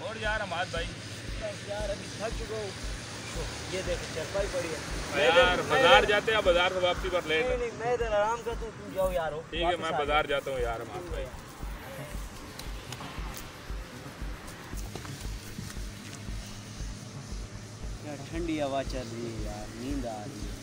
और यार हमाद भाई यार अभी थक चुका हूँ। ये देख चरपाई पड़ी है यार, बाजार जाते हैं, बाजार से वापसी पर लेट। नहीं मैं इधर आराम करता हूँ, तुम जाओ यार। ठीक है, मैं बाजार जाता हूँ यार हमाद भाई। यार ठंडी हवा चल रही है यार, नींद आ रही है।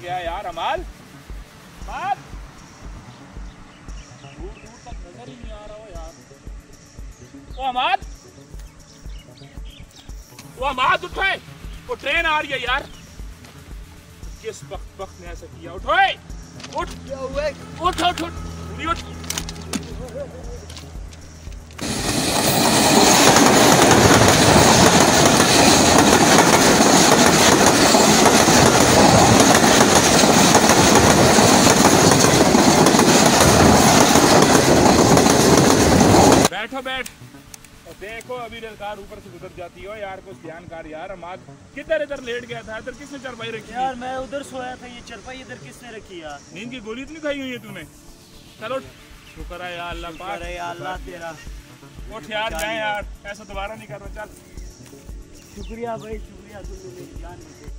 यार अमाल, दूर दूर तक नजर ही नहीं आ रहा हो यार। वो अमाद उठो, वो ट्रेन आ रही है यार। किस वक्त ने ऐसा किया? उठो, उठ, क्या हुआ? उठ उठ उठ, उठ। बैठो बैठ। देखो अभी रेलगाड़ ऊपर से गुजर जाती हो यार, कुछ ध्यान कर यार। अमाद किधर इधर लेट गया था? इधर किसने चरपाई रखी? यार मैं उधर सोया था, ये चरपाई इधर किसने रखी यार? नींद की गोली इतनी खाई हुई है तूने? चलो शुक्र है यार अल्लाह पाक। अरे यार अल्लाह तेरा। उठ यार, जाए यार, ऐसा दोबारा नहीं करना। चल शुक्रिया भाई, शुक्रिया, तुमने मेरी जान बचाई।